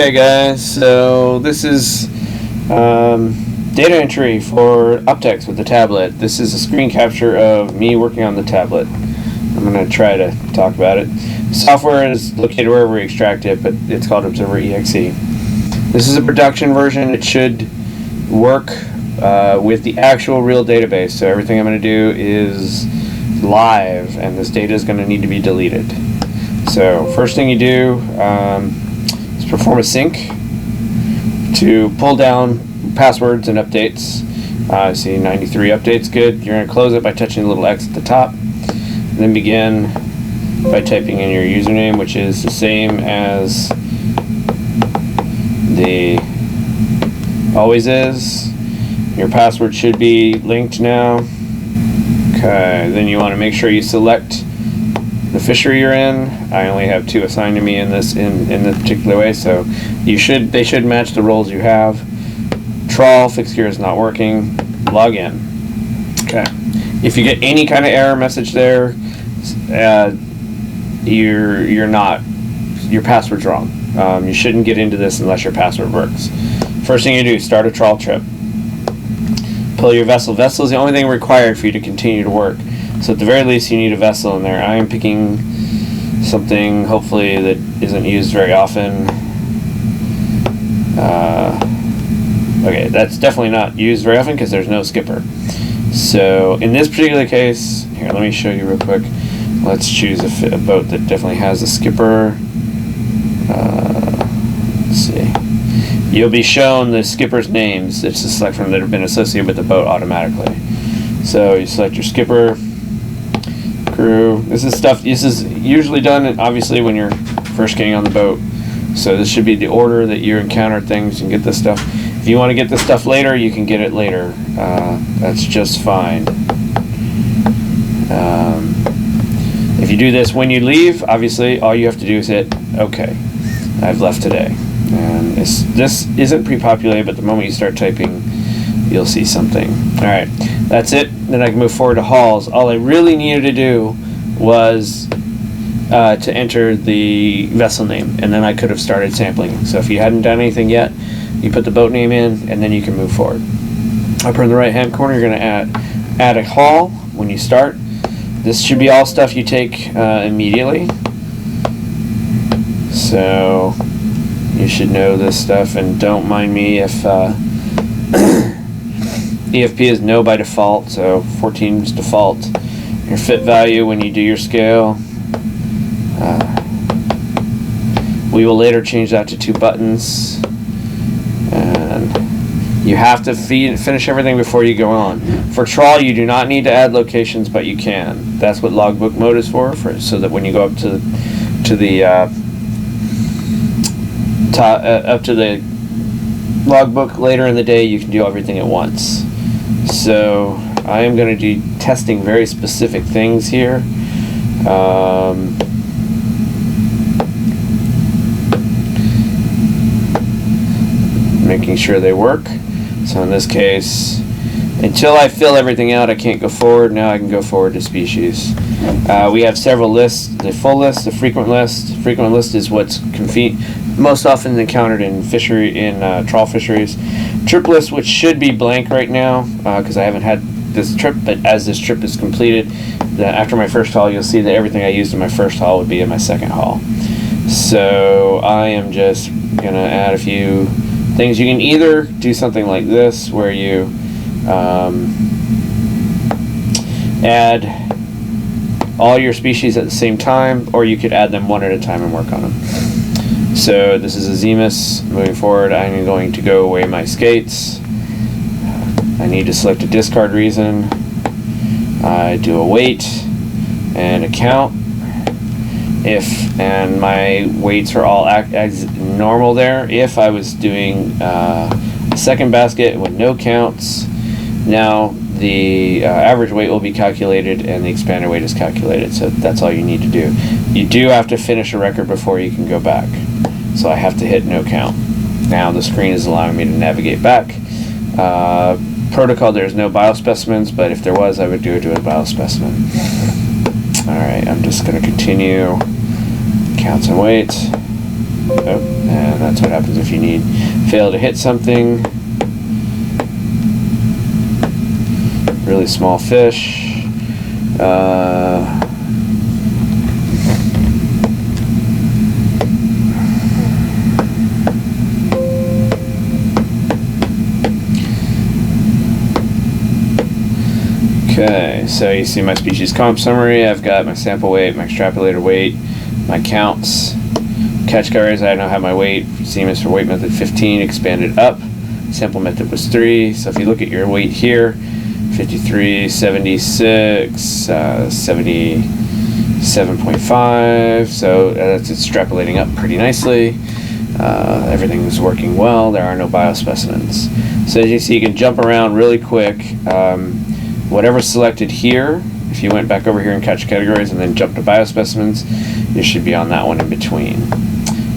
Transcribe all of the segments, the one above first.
Okay guys, so this is data entry for Optecs with the tablet. This is a screen capture of me working on the tablet. I'm going to try to talk about it. The software is located wherever we extract it, but it's called Observer.exe. This is a production version. It should work with the actual real database. So everything I'm going to do is live, and this data is going to need to be deleted. So first thing you do is perform a sync to pull down passwords and updates. See 93 updates, good. You're going to close it by touching the little X at the top. And then begin by typing in your username, which is the same as the always is. Your password should be linked now. Okay, then you want to make sure you select the fishery you're in. I only have 2 assigned to me in this particular way, so they should match the roles you have. Trawl fixed gear is not working. Log in. Okay. If you get any kind of error message there, your password's wrong. You shouldn't get into this unless your password works. First thing you do, start a trawl trip. Pull your vessel. Vessel is the only thing required for you to continue to work. So at the very least, you need a vessel in there. I am picking something, hopefully, that isn't used very often. Okay, that's definitely not used very often because there's no skipper. So in this particular case, here, let me show you real quick. Let's choose a boat that definitely has a skipper. Let's see. You'll be shown the skipper's names. It's a select from that have been associated with the boat automatically. So you select your skipper, crew. This is usually done, obviously, when you're first getting on the boat. So this should be the order that you encounter things and get this stuff. If you want to get this stuff later, you can get it later. That's just fine. If you do this when you leave, obviously, all you have to do is hit OK. I've left today. And this isn't pre-populated, but the moment you start typing, you'll see something. All right, that's it. Then I can move forward to hauls. All I really needed to do was to enter the vessel name, and then I could have started sampling. So if you hadn't done anything yet, you put the boat name in, and then you can move forward. Up in the right-hand corner, you're going to add a haul when you start. This should be all stuff you take immediately. So you should know this stuff, and don't mind me if EFP is no by default, so 14 is default. Your fit value when you do your scale. We will later change that to 2 buttons. And you have to finish everything before you go on. For trawl, you do not need to add locations, but you can. That's what logbook mode is for so that when you go up to the logbook later in the day, you can do everything at once. So I am going to be testing very specific things here. Making sure they work. So in this case, until I fill everything out, I can't go forward. Now I can go forward to species. We have several lists: the full list, the frequent list. Frequent list is what's most often encountered in trawl fisheries. Trip list, which should be blank right now because I haven't had this trip, but as this trip is completed, after my first haul, you'll see that everything I used in my first haul would be in my second haul. So I am just going to add a few things. You can either do something like this where you add all your species at the same time, or you could add them one at a time and work on them. So this is a Zemus. Moving forward, I'm going to go away my skates. I need to select a discard reason. I do a weight and a count. And my weights are all as normal there. If I was doing a second basket with no counts, now the average weight will be calculated and the expanded weight is calculated. So that's all you need to do. You do have to finish a record before you can go back. So I have to hit no count. Now the screen is allowing me to navigate back. Protocol, there's no biospecimens, but if there was, I would do a biospecimen. Alright, I'm just going to continue. Counts and weights. Oh, And that's what happens if you fail to hit something. Really small fish. Okay, so you see my species comp summary. I've got my sample weight, my extrapolator weight, my counts. Catch categories, I now have my weight. ZMIS for weight method 15, expanded up. Sample method was 3. So if you look at your weight here, 53, 76, 77.5. So that's extrapolating up pretty nicely. Everything is working well. There are no biospecimens. So as you see, you can jump around really quick. Whatever's selected here, if you went back over here and catch categories and then jump to biospecimens, you should be on that one in between.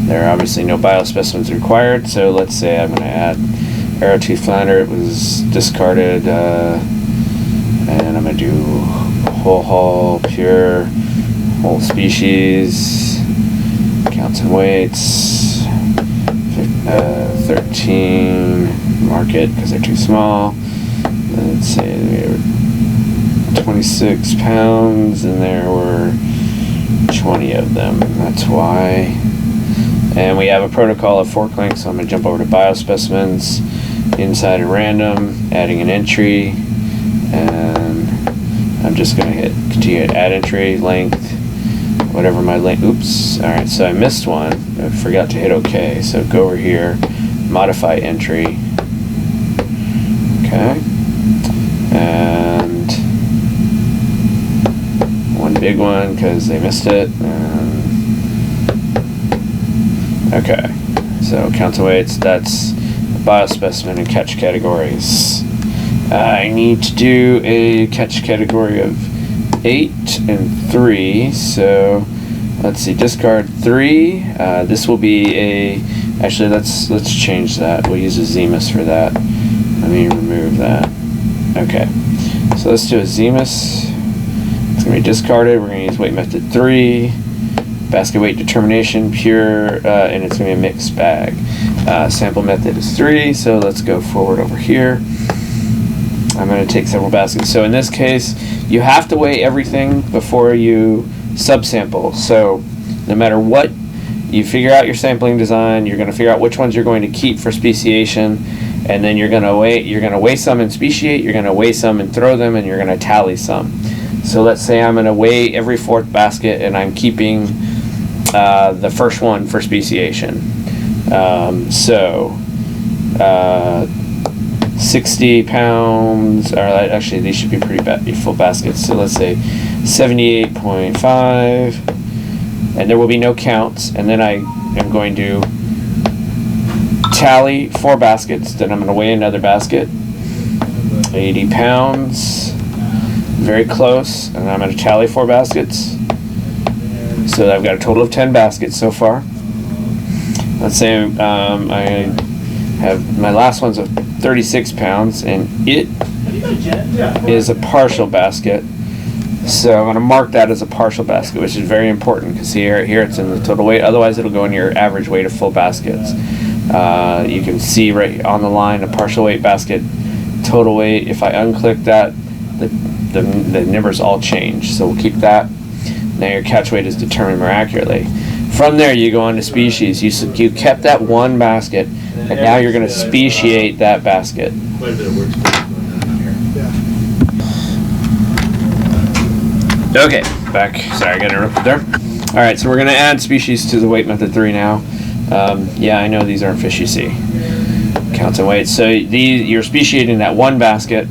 There are obviously no biospecimens required, so let's say I'm going to add arrowtooth flounder. It was discarded, and I'm going to do whole haul, pure, whole species, counts and weights, 13, mark it because they're too small. Let's say they were 26 pounds and there were 20 of them. That's why. And we have a protocol of fork length, so I'm going to jump over to biospecimens, inside a random, adding an entry, and I'm just going to hit continue to add entry, length, whatever my length. Oops. Alright, so I missed one. I forgot to hit OK. So go over here, modify entry. Okay. And one big one because they missed it. Okay, so counts and weights, that's biospecimen and catch categories. I need to do a catch category of 8 and 3, so let's see, discard 3. This will be a, actually let's change that. We'll use a ZMIS for that. Let me remove that. Okay, so let's do a ZMIS. It's going to be discarded. We're going to use weight method 3. Basket weight determination, pure, and it's going to be a mixed bag. Sample method is 3, so let's go forward over here. I'm going to take several baskets. So in this case, you have to weigh everything before you subsample. So no matter what, you figure out your sampling design, you're going to figure out which ones you're going to keep for speciation, and then you're going to weigh some and speciate, you're going to weigh some and throw them, and you're going to tally some. So let's say I'm going to weigh every 4th basket and I'm keeping the first one for speciation. 60 pounds, or actually these should be pretty full baskets. So let's say 78.5, and there will be no counts. And then I am going to tally 4 baskets. Then I'm going to weigh another basket. 80 pounds, very close. And I'm going to tally 4 baskets. So I've got a total of 10 baskets so far. Let's say I have my last one's of 36 pounds, and it is a partial basket. So I'm going to mark that as a partial basket, which is very important because here it's in the total weight. Otherwise, it'll go in your average weight of full baskets. You can see right on the line a partial weight basket, total weight. If I unclick that, the numbers all change. So we'll keep that. Now your catch weight is determined more accurately. From there, you go on to species. You kept that one basket, and now you're going to speciate that basket. Quite a bit of work Okay, back. Sorry, I got interrupted there. All right, so we're going to add species to the weight method 3 now. Yeah, I know these aren't fish you see. Counts and weights. So you're speciating that one basket.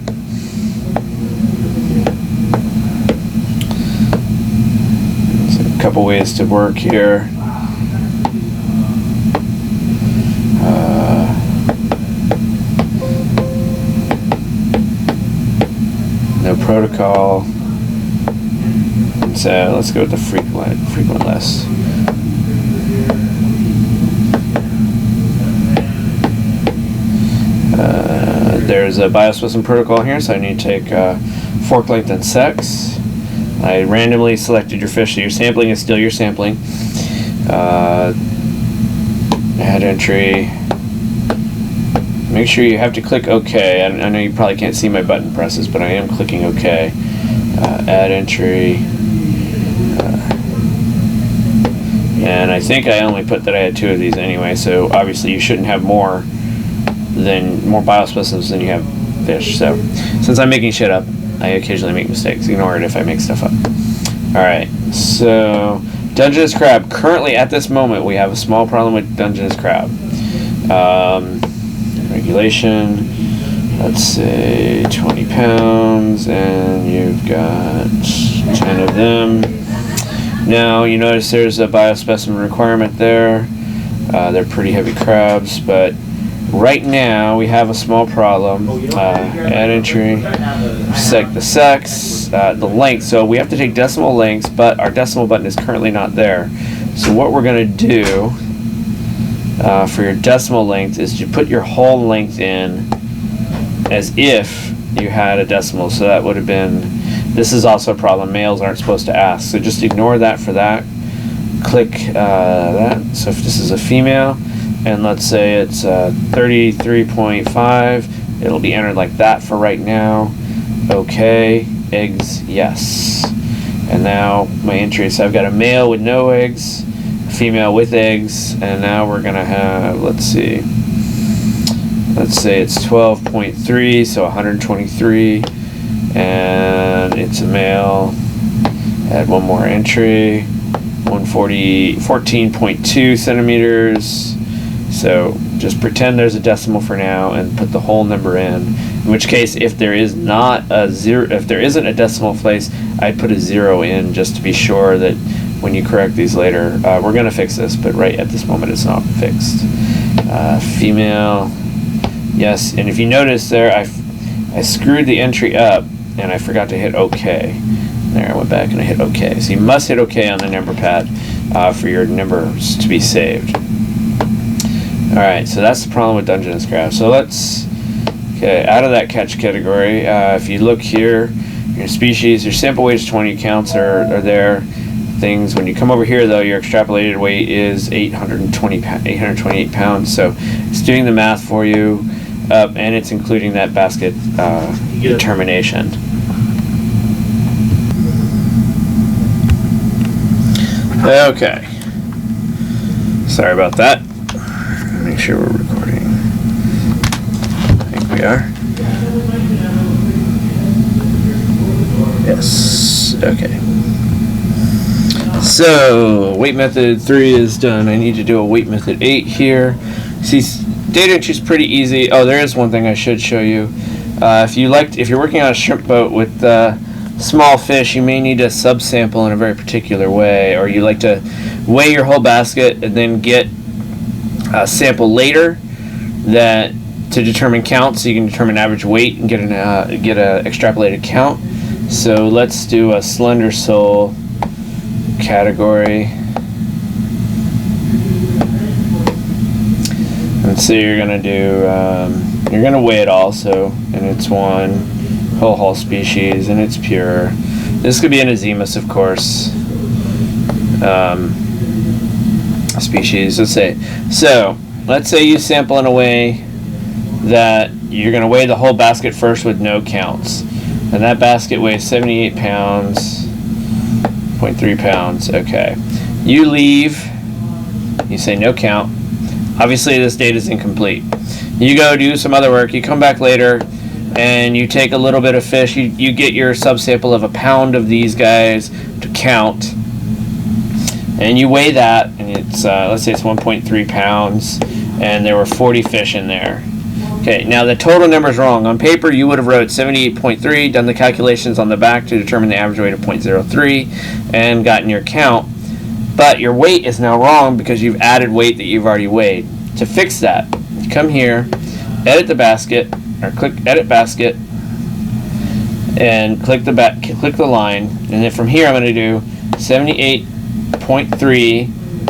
Couple ways to work here. No protocol. So let's go with the frequent list. There's a biospecimen protocol here, so I need to take fork length and sex. I randomly selected your fish, so your sampling is still your sampling. add entry. Make sure you have to click OK. I know you probably can't see my button presses, but I am clicking OK. Add entry. And I think I only put that I had 2 of these anyway, so obviously you shouldn't have more biospecimens than you have fish. So since I'm making shit up, I occasionally make mistakes. Ignore it if I make stuff up. Alright, so Dungeness crab. Currently at this moment we have a small problem with Dungeness crab. Regulation, let's say 20 pounds, and you've got 10 of them. Now you notice there's a biospecimen requirement there. They're pretty heavy crabs, but right now we have a small problem. Add entry, the sex, the length. So we have to take decimal lengths, but our decimal button is currently not there. So what we're going to do for your decimal length is to put your whole length in as if you had a decimal. So that would have been, this is also a problem. Males aren't supposed to ask. So just ignore that for that. Click that. So if this is a female, and let's say it's 33.5, it'll be entered like that for right now. Okay, eggs, yes. And now my entry, so I've got a male with no eggs, female with eggs, and now we're gonna have, let's say it's 12.3, so 123, and it's a male. Add one more entry, 14.2 centimeters. So just pretend there's a decimal for now and put the whole number in which case if there is not a zero, if there isn't a decimal place, I'd put a 0 in just to be sure that when you correct these later, we're going to fix this, but right at this moment it's not fixed. Female, yes, and if you notice there, I screwed the entry up and I forgot to hit OK. There, I went back and I hit OK. So you must hit OK on the number pad for your numbers to be saved. Alright, so that's the problem with Dungeness crab. So let's, okay, out of that catch category, if you look here, your species, your sample weight is 20, counts are there. Things, when you come over here though, your extrapolated weight is 828 pounds. So it's doing the math for you, and it's including that basket determination. Okay. Sorry about that. Make sure we're recording. I think we are. Yes. Okay. So, weight method 3 is done. I need to do a weight method 8 here. See, data entry is pretty easy. Oh, there is one thing I should show you. If you're working on a shrimp boat with small fish, you may need to subsample in a very particular way, or you like to weigh your whole basket and then get a sample later that to determine count, so you can determine average weight and get a extrapolated count. So let's do a slender sole category. And so you're gonna do you're gonna weigh it all, so, and it's one whole species and it's pure. This could be an azimus, of course. Species, let's say. So let's say you sample in a way that you're going to weigh the whole basket first with no counts, and that basket weighs 78 pounds, 0.3 pounds. Okay, you leave, you say no count. Obviously this data is incomplete. You go do some other work, you come back later and you take a little bit of fish, you get your subsample of a pound of these guys to count, and you weigh that, and it's let's say it's 1.3 pounds, and there were 40 fish in there. Okay, now the total number is wrong. On paper you would have wrote 78.3, done the calculations on the back to determine the average weight of 0.03, and gotten your count, but your weight is now wrong because you've added weight that you've already weighed. To fix that, you come here, edit the basket, or click edit basket, and click the line, and then from here I'm going to do 78.3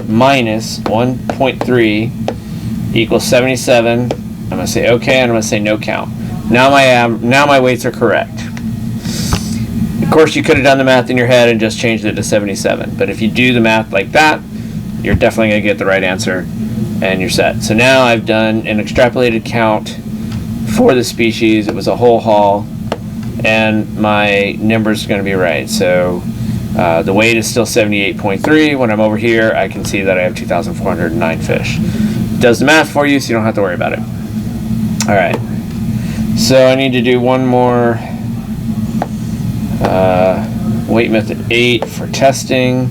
minus 1.3 equals 77. I'm going to say OK, and I'm going to say no count. Now my weights are correct. Of course, you could have done the math in your head and just changed it to 77, but if you do the math like that, you're definitely going to get the right answer. and you're set. So now I've done an extrapolated count for the species. It was a whole haul, and my numbers are going to be right. So the weight is still 78.3. When I'm over here, I can see that I have 2,409 fish. It does the math for you, so you don't have to worry about it. All right. So I need to do one more weight method 8 for testing.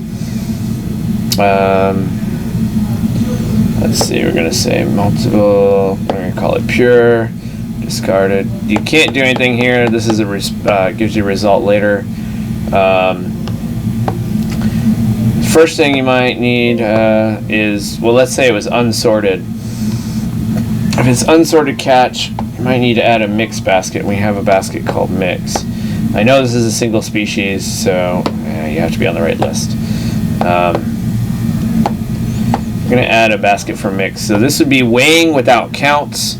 Let's see, we're going to say multiple, we're going to call it pure, discarded. You can't do anything here. This is gives you a result later. First thing you might need is, well, let's say it was unsorted. If it's unsorted catch, you might need to add a mix basket. We have a basket called mix. I know this is a single species, so you have to be on the right list. I'm going to add a basket for mix. So this would be weighing without counts.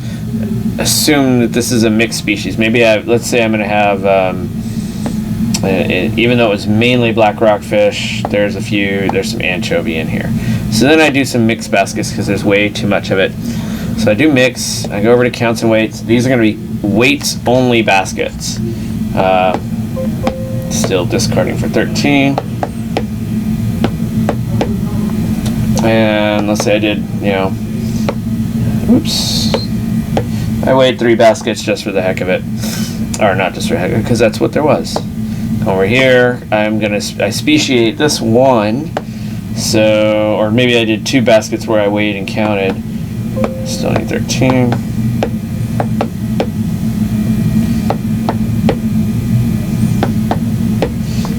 Assume that this is a mixed species. Maybe let's say I'm going to have, even though it was mainly black rockfish, there's some anchovy in here. So then I do some mixed baskets because there's way too much of it. So I do mix, I go over to counts and weights. These are going to be weights only baskets. Still discarding for 13. And let's say I did, oops. I weighed 3 baskets just for the heck of it. Or not just for the heck of it, because that's what there was. Over here, I speciate this one. So, or maybe I did 2 baskets where I weighed and counted. Still need 13.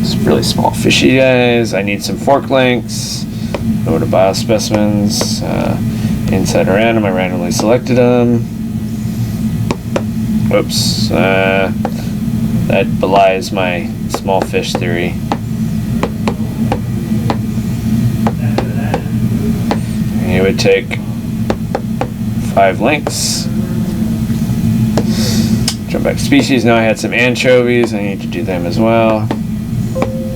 Some really small fishy guys. I need some fork lengths. Go to biospecimens. Inside or random, I randomly selected them. Whoops. That belies my small fish theory. And you would take 5 lengths. Jump back to species. Now I had some anchovies. I need to do them as well.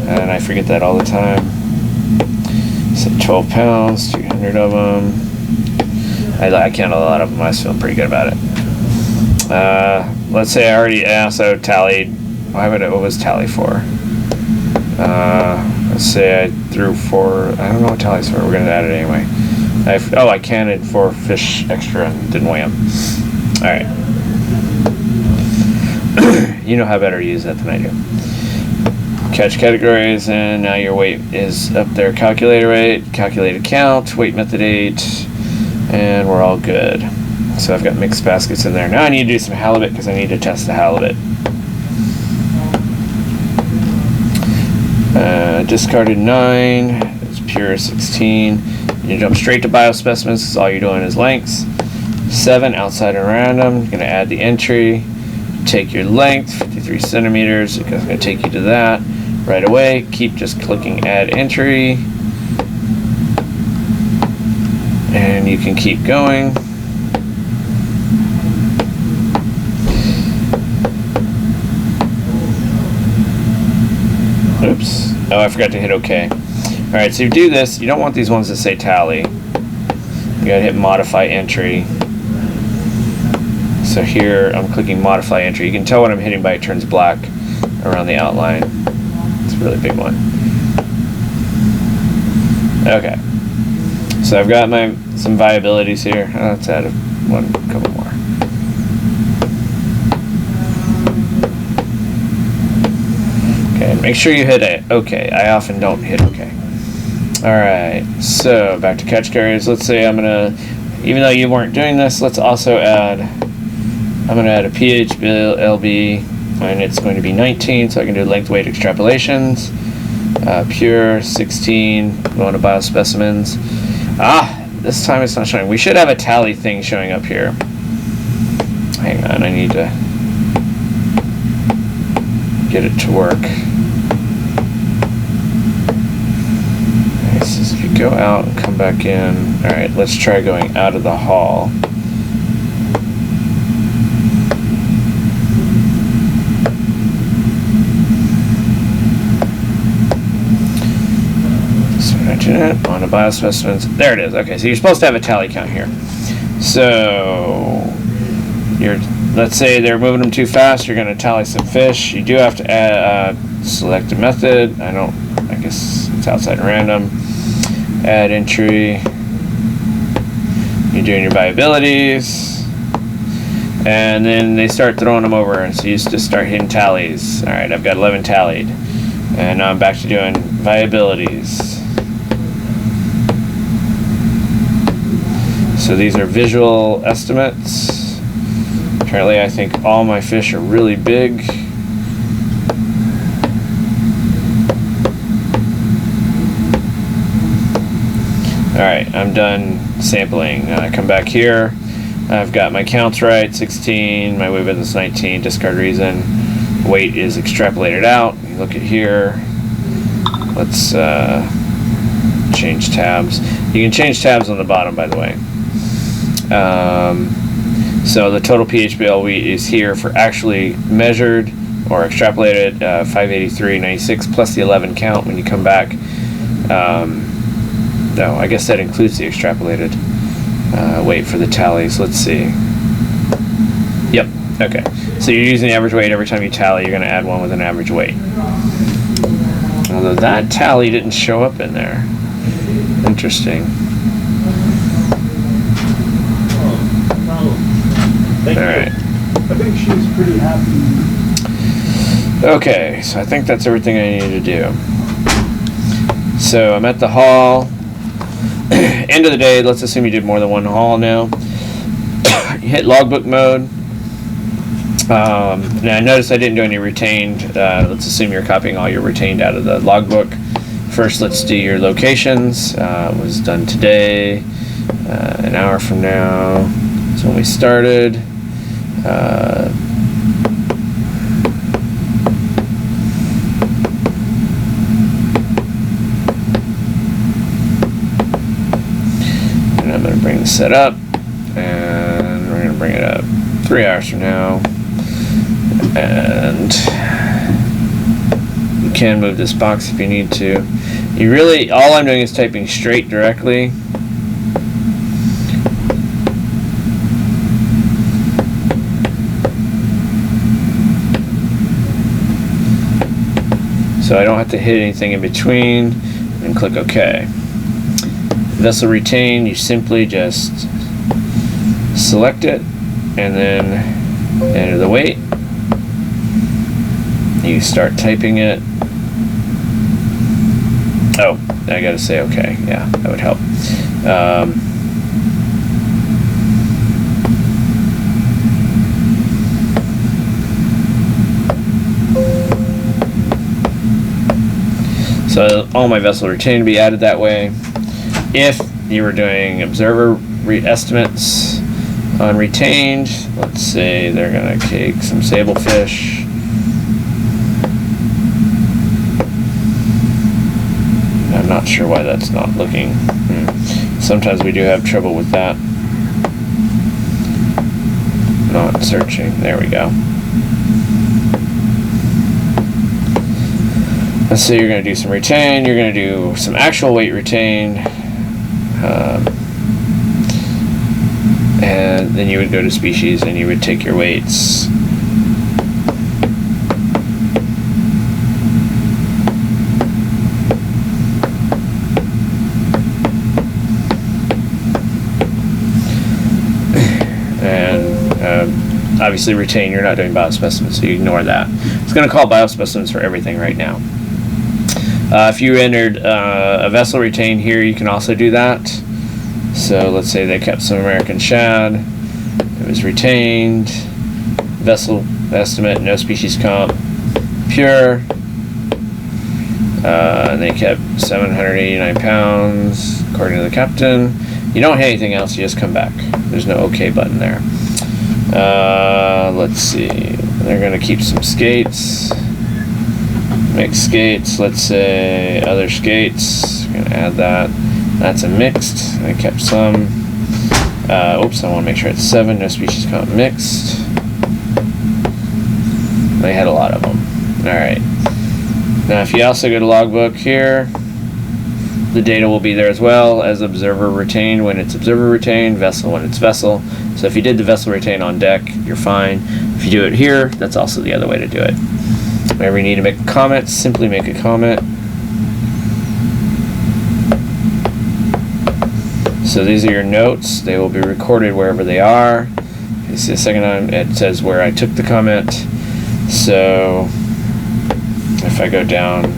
And I forget that all the time. So 12 pounds, 200 of them. I counted a lot of them. I was feeling pretty good about it. Let's say I also tallied. What was tally for? Let's say I threw 4. I don't know what tally's for. We're going to add it anyway. I counted 4 fish extra and didn't weigh them. All right. You know how better to use that than I do. Catch categories, and now your weight is up there. Calculator rate, calculated count, weight method 8, and we're all good. So I've got mixed baskets in there. Now I need to do some halibut because I need to test the halibut. Discarded 9. It's pure 16. You jump straight to biospecimens because all you're doing is lengths. 7 outside and random. You're going to add the entry. Take your length, 53 centimeters. It's going to take you to that right away. Keep just clicking add entry. And you can keep going. Oops. Oh, I forgot to hit OK. Alright, so you do this. You don't want these ones that say tally. You gotta hit modify entry. So here I'm clicking modify entry. You can tell what I'm hitting by it turns black around the outline. It's a really big one. Okay. So I've got some viabilities here. Let's add a couple more. Okay, make sure you hit it. Okay, I often don't hit OK. Alright, so back to catch carriers. Let's say I'm gonna, even though you weren't doing this, let's also add, I'm gonna add a PHLB, and it's going to be 19, so I can do length weight extrapolations. Pure 16, going to biospecimens. This time it's not showing. We should have a tally thing showing up here. Hang on, I need to get it to work. Okay, so if you go out and come back in, alright, let's try going out of the hall. Unfortunate. On the biospecimens. There it is. Okay, so you're supposed to have a tally count here. So let's say they're moving them too fast. You're going to tally some fish. You do have to add, select a method. I guess it's outside random. Add entry. You're doing your viabilities. And then they start throwing them over, and so you just start hitting tallies. All right, I've got 11 tallied. And now I'm back to doing viabilities. So these are visual estimates. Apparently I think all my fish are really big. Alright, I'm done sampling. I come back here. I've got my counts right, 16, my weight is 19, discard reason. Weight is extrapolated out. You look at here. Let's change tabs. You can change tabs on the bottom, by the way. So the total PHBL wheat is here for actually measured or extrapolated 583.96 plus the 11 count when you come back. No, I guess that includes the extrapolated weight for the tallies. Let's see. Yep. Okay. So you're using the average weight every time you tally. You're going to add one with an average weight. Although that tally didn't show up in there. Interesting. Alright. I think she's pretty happy. Okay, so I think that's everything I need to do. So I'm at the haul. End of the day, let's assume you did more than one haul now. You hit logbook mode. Now I noticed I didn't do any retained. Let's assume you're copying all your retained out of the logbook. First, let's do your locations. It was done today. An hour from now is when we started. And I'm going to bring the set up, and we're going to bring it up 3 hours from now. And you can move this box if you need to. You really, all I'm doing is typing straight directly. So I don't have to hit anything in between, and click OK. Vessel retain, you simply just select it and then enter the weight. You start typing it. Oh, I gotta say OK. Yeah, that would help. So all my vessel retain to be added that way. If you were doing observer estimates on retained, let's say they're gonna cake some sablefish. I'm not sure why that's not looking. Sometimes we do have trouble with that. Not searching. There we go. Let's say you're going to do some retain, you're going to do some actual weight retain, and then you would go to species and you would take your weights. And obviously retain, you're not doing biospecimens, so you ignore that. It's going to call biospecimens for everything right now. If you entered a vessel retain here, you can also do that. So let's say they kept some American shad. It was retained. Vessel estimate, no species comp, pure. And they kept 789 pounds, according to the captain. You don't hit anything else, you just come back. There's no OK button there. Let's see. They're going to keep some skates. Mixed skates, let's say other skates. I'm gonna add that. That's a mixed. I kept some. Oops, I want to make sure it's 7. No species comp mixed. They had a lot of them. All right. Now, if you also go to logbook here, The data will be there as well as observer retained when it's observer retained, vessel when it's vessel. So if you did the vessel retain on deck, you're fine. If you do it here, that's also the other way to do it. Whenever you need to make a comment, simply make a comment. So these are your notes. They will be recorded wherever they are. You see the second time it says where I took the comment. So if I go down,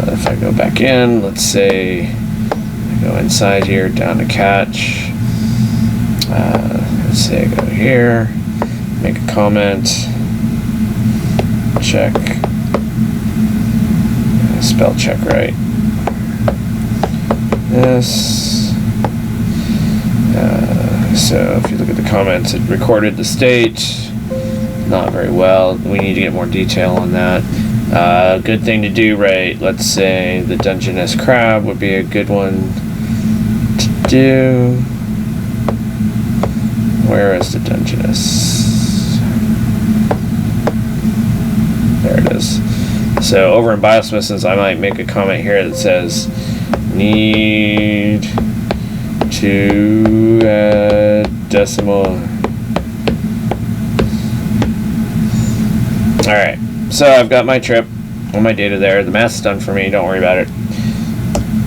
if I go back in, let's say I go inside here, down to catch. Let's say I go here, make a comment, check, spell check right. Yes. So if you look at the comments, it recorded the state. Not very well. We need to get more detail on that. Good thing to do, right? Let's say the Dungeness crab would be a good one to do. Where is the Dungeness? There it is. So over in Biosubstance, I might make a comment here that says, need to add decimal. Alright, so I've got my trip, all my data there. The math's done for me, don't worry about it.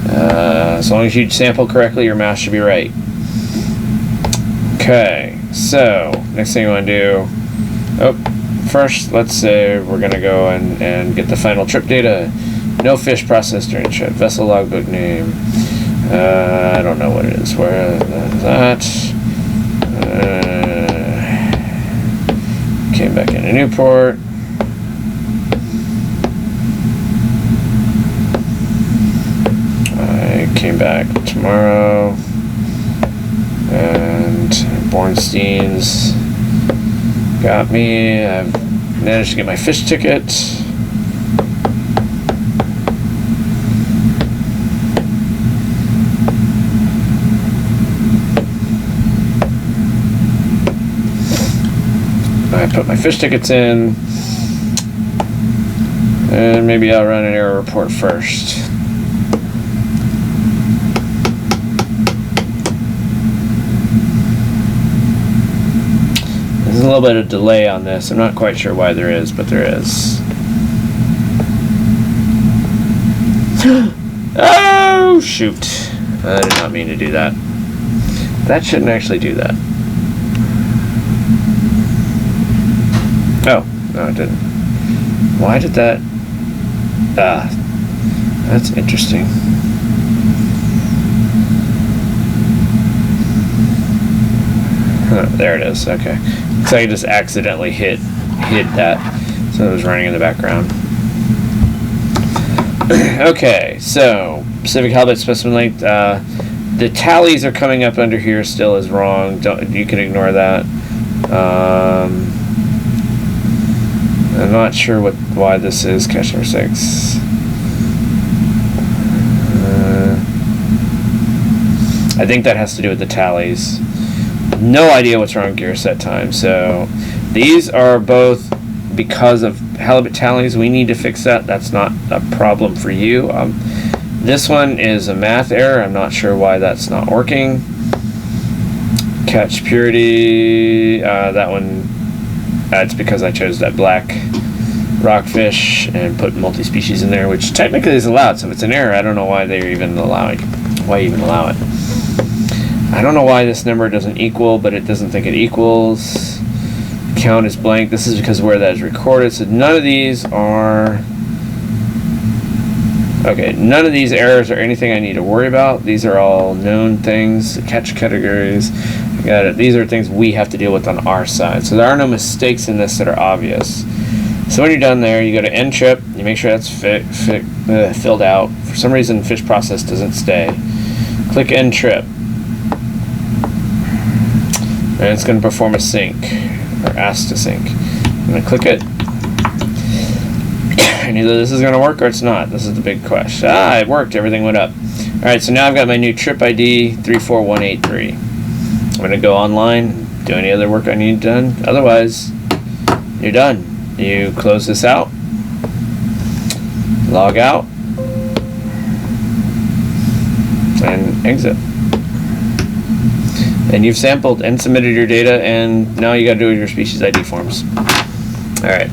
As long as you sample correctly, your math should be right. Okay, so next thing you want to do, first let's say we're going to go and get the final trip data. No fish processed during trip. Vessel logbook name. I don't know what it is. Where is that? Came back into Newport. I came back tomorrow. And Bornstein's got me. I've managed to get my fish ticket. I put my fish tickets in, and maybe I'll run an error report first. There's a little bit of delay on this. I'm not quite sure why there is, but there is. Oh, shoot. I did not mean to do that. That shouldn't actually do that. Oh, no, it didn't. Why did that? That's interesting. Huh, there it is. Okay. Looks like I just accidentally hid that, so it was running in the background. Okay, so Pacific halibut specimen length. The tallies are coming up under here still as wrong. You can ignore that. I'm not sure why this is catch number 6. I think that has to do with the tallies. No idea what's wrong with gear set time. So these are both because of halibut tallies. We need to fix that. That's not a problem for you. This one is a math error. I'm not sure why that's not working. Catch purity. That one. It's because I chose that black rockfish and put multi-species in there, which technically is allowed. So if it's an error, I don't know why they're even allowing. Why even allow it? I don't know why this number doesn't equal, but it doesn't think it equals. Count is blank. This is because where that is recorded. So none of these are. Okay, none of these errors are anything I need to worry about. These are all known things. Catch categories. Got it. These are things we have to deal with on our side. So there are no mistakes in this that are obvious. So when you're done there, you go to end trip. You make sure that's filled out. For some reason, fish process doesn't stay. Click end trip. And it's going to perform a sync, or ask to sync. I'm going to click it. And either this is going to work or it's not. This is the big question. It worked. Everything went up. All right, so now I've got my new trip ID 34183. I'm going to go online, do any other work I need done. Otherwise, you're done. You close this out, log out, and exit. And you've sampled and submitted your data, and now you got to do your species ID forms. All right.